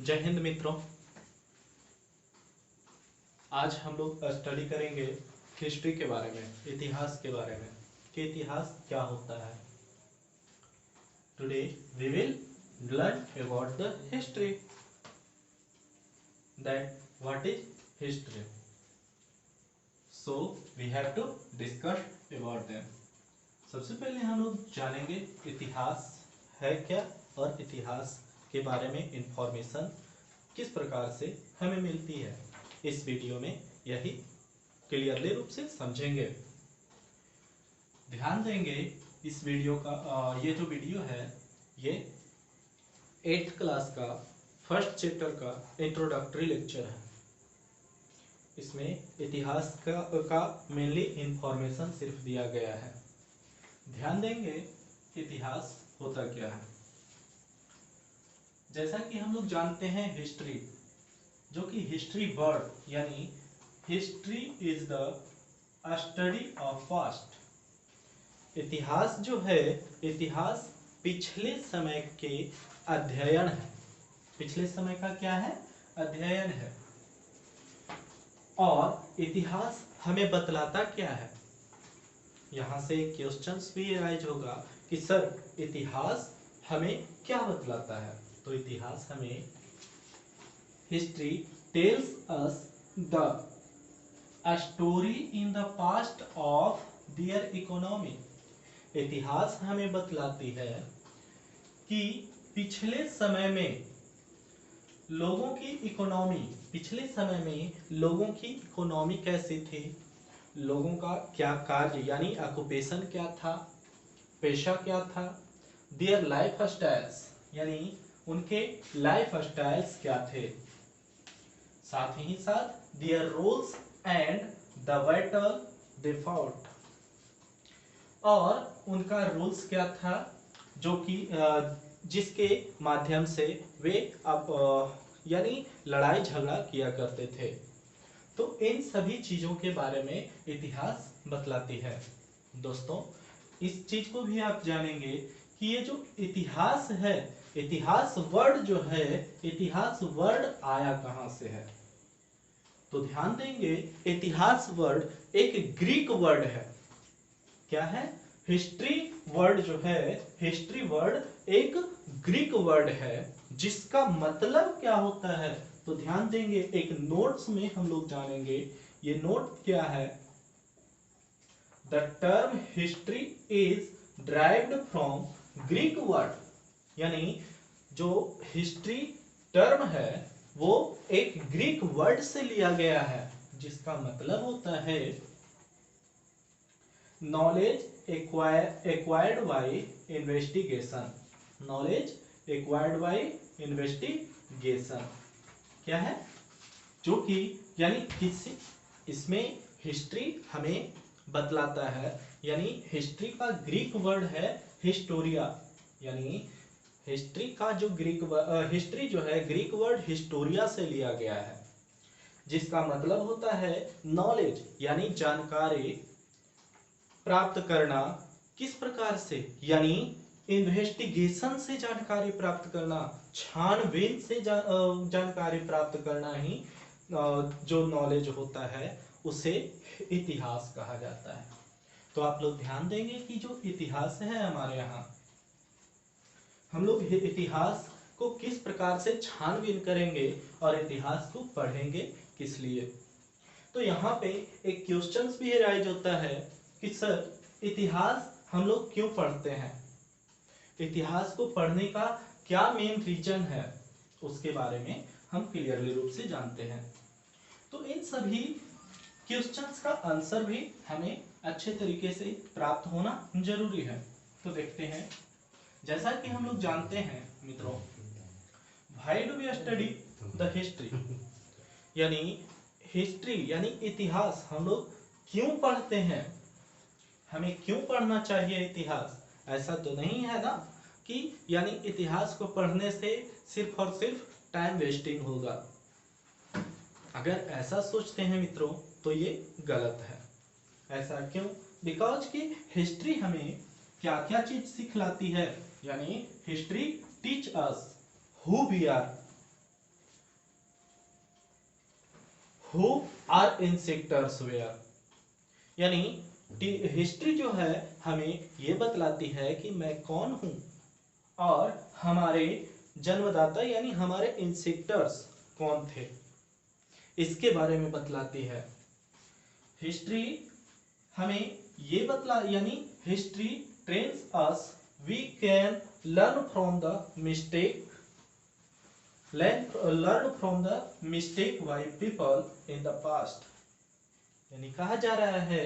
जय हिंद मित्रों। आज हम लोग स्टडी करेंगे हिस्ट्री के बारे में, इतिहास के बारे में कि इतिहास क्या होता है। Today we will learn about the history, that what is history. So we have to discuss about them. सबसे पहले हम लोग जानेंगे इतिहास है क्या और इतिहास के बारे में इंफॉर्मेशन किस प्रकार से हमें मिलती है। इस वीडियो में यही क्लियरली रूप से समझेंगे। ध्यान देंगे इस वीडियो का ये जो वीडियो है ये 8th क्लास का फर्स्ट चैप्टर का इंट्रोडक्टरी लेक्चर है। इसमें इतिहास का मेनली इंफॉर्मेशन सिर्फ दिया गया है। ध्यान देंगे इतिहास होता क्या है। जैसा कि हम लोग जानते हैं हिस्ट्री, जो कि हिस्ट्री वर्ड यानी history is the study of past. इतिहास जो है, इतिहास पिछले समय के अध्ययन है। पिछले समय का क्या है? अध्ययन है। और इतिहास हमें बतलाता क्या है? यहाँ से क्वेश्चंस भी राइज होगा कि सर इतिहास हमें क्या बतलाता है। तो इतिहास हमें history tells us the story in the past of their economy. इतिहास हमें बतलाती है कि पिछले समय में लोगों की इकोनॉमी, पिछले समय में लोगों की इकोनॉमी कैसी थी, लोगों का क्या कार्य यानी ऑक्यूपेशन क्या था, पेशा क्या था, देयर लाइफ स्टाइल्स यानी उनके लाइफ स्टाइल्स क्या थे, साथ ही साथ their roles and the battle they fought, और उनका रूल्स क्या था जो कि जिसके माध्यम से वे यानी लड़ाई झगड़ा किया करते थे। तो इन सभी चीजों के बारे में इतिहास बतलाती है। दोस्तों इस चीज को भी आप जानेंगे कि ये जो इतिहास है, इतिहास वर्ड जो है, इतिहास वर्ड आया कहां से है। तो ध्यान देंगे इतिहास वर्ड एक ग्रीक वर्ड है। क्या है? हिस्ट्री वर्ड जो है, हिस्ट्री वर्ड एक ग्रीक वर्ड है जिसका मतलब क्या होता है। तो ध्यान देंगे एक नोट्स में हम लोग जानेंगे। ये नोट क्या है? The term history is derived from Greek word, यानी जो हिस्ट्री टर्म है वो एक ग्रीक वर्ड से लिया गया है जिसका मतलब होता है knowledge acquired by investigation. Knowledge acquired by investigation क्या है? जो कि यानी किसी, इसमें हिस्ट्री हमें बतलाता है, यानी हिस्ट्री का ग्रीक वर्ड है हिस्टोरिया, यानी हिस्ट्री का जो हिस्ट्री जो है ग्रीक वर्ड हिस्टोरिया से लिया गया है जिसका मतलब होता है नॉलेज यानी जानकारी प्राप्त करना। किस प्रकार से? यानी इन्वेस्टिगेशन से जानकारी प्राप्त करना, छानबीन से जानकारी प्राप्त करना ही जो नॉलेज होता है उसे इतिहास कहा जाता है। तो आप लोग ध्यान देंगे कि जो इतिहास है हमारे यहाँ, हम लोग इतिहास को किस प्रकार से छानबीन करेंगे और इतिहास को पढ़ेंगे किस लिए। तो यहाँ पे एक क्वेश्चंस भी राइज होता है कि सर इतिहास हम लोग क्यों पढ़ते हैं, इतिहास को पढ़ने का क्या मेन रीजन है, उसके बारे में हम क्लियरली रूप से जानते हैं। तो इन सभी क्वेश्चंस का आंसर भी हमें अच्छे तरीके से प्राप्त होना जरूरी है। तो देखते हैं, जैसा कि हम लोग जानते हैं मित्रों, why do we study the history, यानी हिस्ट्री यानी इतिहास हम लोग क्यों पढ़ते हैं, हमें क्यों पढ़ना चाहिए इतिहास। ऐसा तो नहीं है ना कि यानी इतिहास को पढ़ने से सिर्फ और सिर्फ टाइम वेस्टिंग होगा। अगर ऐसा सोचते हैं मित्रों तो ये गलत है। ऐसा क्यों? बिकॉज कि हिस्ट्री हमें क्या क्या चीज सिखलाती है, यानी history teach us who we are, who are ancestors were. यानी हिस्ट्री जो है हमें ये बतलाती है कि मैं कौन हूं और हमारे जन्मदाता यानी हमारे इंसेक्टर्स कौन थे, इसके बारे में बतलाती है। हिस्ट्री हमें ये बतला यानी history trains us we can learn from the mistake by people in the past. यानी कहा जा रहा है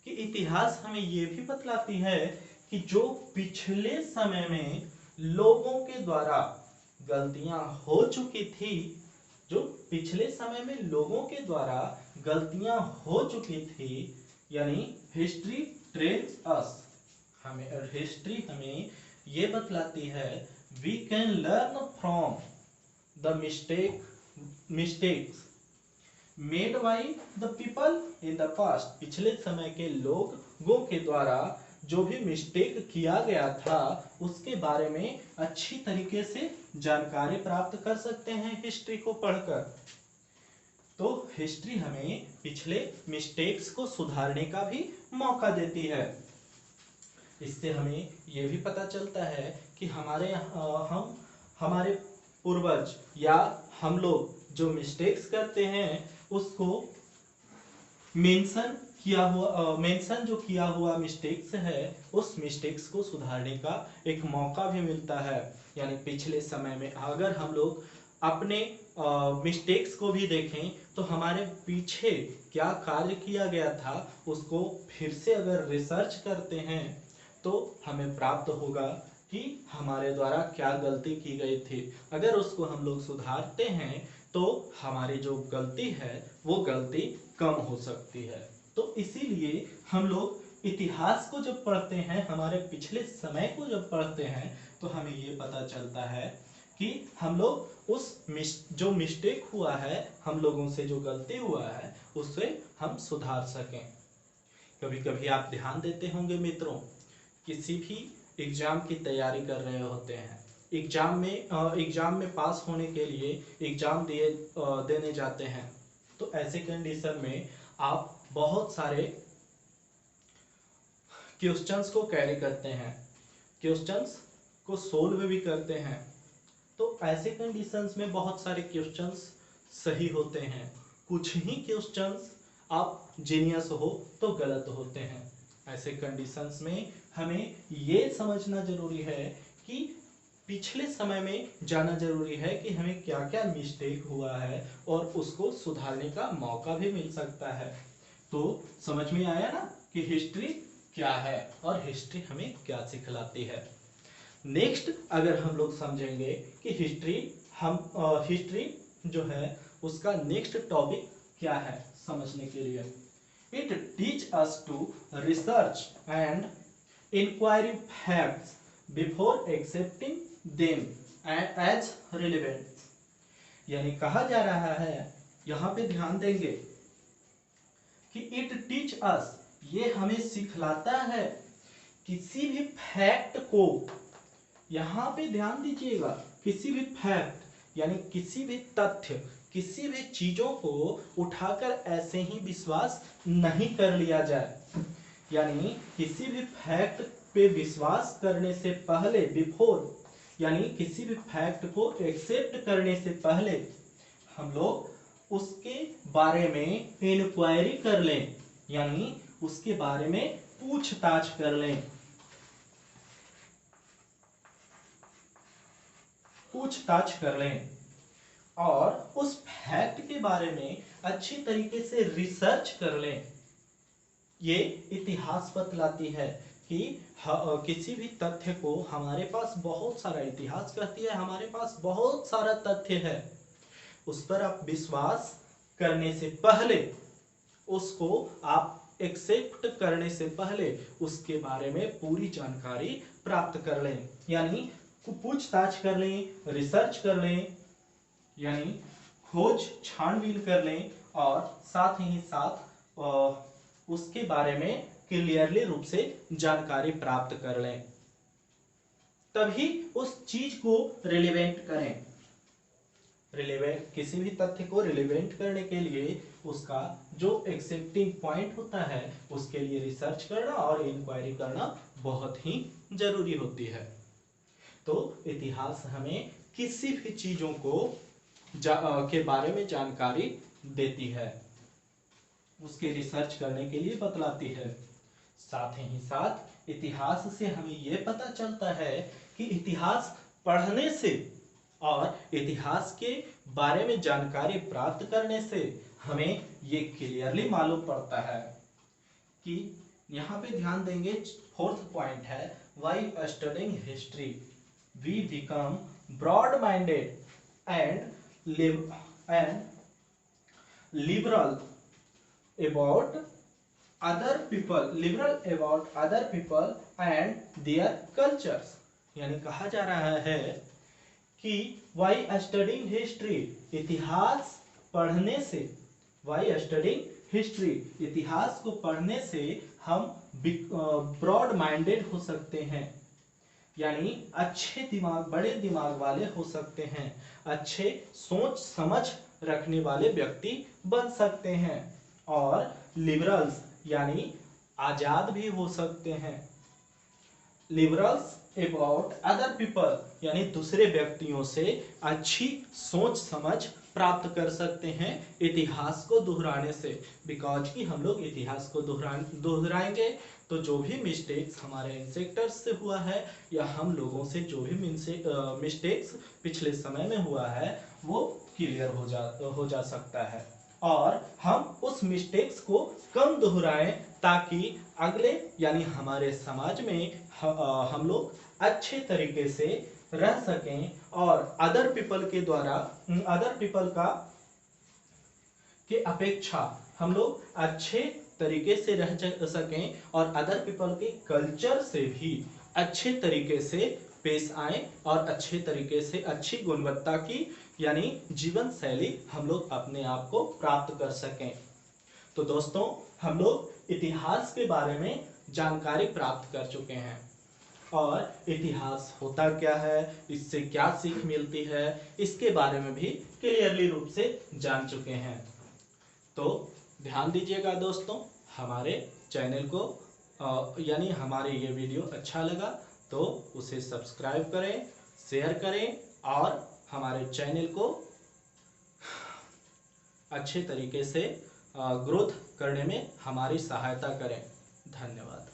कि इतिहास हमें ये भी बतलाती है कि जो पिछले समय में लोगों के द्वारा गलतियां हो चुकी थी, जो पिछले समय में लोगों के द्वारा गलतियां हो चुकी थी, यानी हिस्ट्री ट्रेन्स अस, हिस्ट्री हमें ये बतलाती है we can learn from the mistakes made by the people in the past. पिछले समय के लोगों के द्वारा जो भी मिस्टेक किया गया था उसके बारे में अच्छी तरीके से जानकारी प्राप्त कर सकते हैं हिस्ट्री को पढ़कर। तो हिस्ट्री हमें पिछले मिस्टेक्स को सुधारने का भी मौका देती है। इससे हमें यह भी पता चलता है कि हमारे पूर्वज या हम लोग जो मिस्टेक्स करते हैं उसको मेंशन जो किया हुआ मिस्टेक्स है उस मिस्टेक्स को सुधारने का एक मौका भी मिलता है। यानी पिछले समय में अगर हम लोग अपने मिस्टेक्स को भी देखें तो हमारे पीछे क्या कार्य किया गया था उसको फिर से अगर रिसर्च करते हैं तो हमें प्राप्त होगा कि हमारे द्वारा क्या गलती की गई थी। अगर उसको हम लोग सुधारते हैं तो हमारी जो गलती है वो गलती कम हो सकती है। तो इसीलिए हम लोग इतिहास को जब पढ़ते हैं, हमारे पिछले समय को जब पढ़ते हैं तो हमें ये पता चलता है कि हम लोग जो मिस्टेक हुआ है, हम लोगों से जो गलती हुआ है उससे हम सुधार सकें। कभी कभी आप ध्यान देते होंगे मित्रों, किसी भी एग्जाम की तैयारी कर रहे होते हैं, एग्जाम में पास होने के लिए एग्जाम देने जाते हैं, तो ऐसे कंडीशन में आप बहुत सारे क्वेश्चंस को कैरी करते हैं, क्वेश्चंस को सोल्व भी करते हैं। तो ऐसे कंडीशंस में बहुत सारे क्वेश्चंस सही होते हैं, कुछ ही क्वेश्चंस आप जीनियस हो तो गलत होते हैं। ऐसे कंडीशंस में हमें ये समझना जरूरी है कि पिछले समय में जाना जरूरी है कि हमें क्या क्या मिस्टेक हुआ है और उसको सुधारने का मौका भी मिल सकता है। तो समझ में आया ना कि हिस्ट्री क्या है और हिस्ट्री हमें क्या सिखलाती है। नेक्स्ट अगर हम लोग समझेंगे कि हिस्ट्री जो है उसका नेक्स्ट टॉपिक क्या है समझने के लिए, it teach us to research and inquiry facts before accepting them as relevant. यानी कहा जा रहा है, यहाँ पे ध्यान देंगे कि इट टीच अस, ये हमें सिखलाता है किसी भी फैक्ट को, यहाँ पे ध्यान दीजिएगा, किसी भी फैक्ट यानी किसी भी तथ्य, किसी भी चीजों को उठाकर ऐसे ही विश्वास नहीं कर लिया जाए। यानी किसी भी फैक्ट पे विश्वास करने से पहले, बिफोर यानी किसी भी फैक्ट को एक्सेप्ट करने से पहले हम लोग उसके बारे में इंक्वायरी कर लें, यानी उसके बारे में पूछताछ कर लें, और उस फैक्ट के बारे में अच्छी तरीके से रिसर्च कर लें। ये इतिहास बतलाती है कि किसी भी तथ्य को, हमारे पास बहुत सारा, इतिहास कहती है हमारे पास बहुत सारा तथ्य है, उस पर आप विश्वास करने से पहले, उसको आप एक्सेप्ट करने से पहले उसके बारे में पूरी जानकारी प्राप्त कर लें, यानी पूछताछ कर लें, रिसर्च कर लें, यानी खोज छानबीन कर लें, और साथ ही साथ उसके बारे में क्लियरली रूप से जानकारी प्राप्त कर लें, तभी उस चीज को रिलेवेंट करें। रिलेवेंट, किसी भी तथ्य को रिलेवेंट करने के लिए उसका जो एक्सेप्टिंग पॉइंट होता है उसके लिए रिसर्च करना और इंक्वायरी करना बहुत ही जरूरी होती है। तो इतिहास हमें किसी भी चीजों को के बारे में जानकारी देती है, उसके रिसर्च करने के लिए बतलाती है। साथ ही साथ इतिहास से हमें यह पता चलता है कि इतिहास पढ़ने से और इतिहास के बारे में जानकारी प्राप्त करने से हमें ये क्लियरली मालूम पड़ता है कि यहाँ पे ध्यान देंगे, फोर्थ पॉइंट है why studying history we become broad minded and liberal about other people and their cultures। यानी कहा जा रहा है कि वाई स्टडिंग हिस्ट्री, इतिहास पढ़ने से, वाई स्टडिंग हिस्ट्री, इतिहास को पढ़ने से हम ब्रॉड माइंडेड हो सकते हैं, यानी अच्छे दिमाग, बड़े दिमाग वाले हो सकते हैं, अच्छे सोच समझ रखने वाले व्यक्ति बन सकते हैं, और लिबरल्स यानी आजाद भी हो सकते हैं। लिबरल्स अबाउट अदर पीपल यानी दूसरे व्यक्तियों से अच्छी सोच समझ प्राप्त कर सकते हैं इतिहास को दोहराने से। बिकॉज कि हम लोग इतिहास को दोहराएंगे तो जो भी मिस्टेक्स हमारे इंसेक्टर्स से हुआ है या हम लोगों से जो भी मिस्टेक्स पिछले समय में हुआ है वो क्लियर हो जा सकता है, और हम उस मिस्टेक्स को कम दोहराएं ताकि अगले यानी हमारे समाज में हम लोग अच्छे तरीके से रह सकें और अदर पीपल के द्वारा, अदर पीपल का के अपेक्षा हम लोग अच्छे तरीके से रह सकें और अदर पीपल के कल्चर से भी अच्छे तरीके से पेश आए और अच्छे तरीके से अच्छी गुणवत्ता की यानी जीवन शैली हम लोग अपने आप को प्राप्त कर सकें। तो दोस्तों, हम लोग इतिहास के बारे में जानकारी प्राप्त कर चुके हैं और इतिहास होता क्या है, इससे क्या सीख मिलती है, इसके बारे में भी क्लियरली रूप से जान चुके हैं। तो ध्यान दीजिएगा दोस्तों, हमारे चैनल को यानी हमारे ये वीडियो अच्छा लगा तो उसे सब्सक्राइब करें, शेयर करें और हमारे चैनल को अच्छे तरीके से ग्रोथ करने में हमारी सहायता करें। धन्यवाद।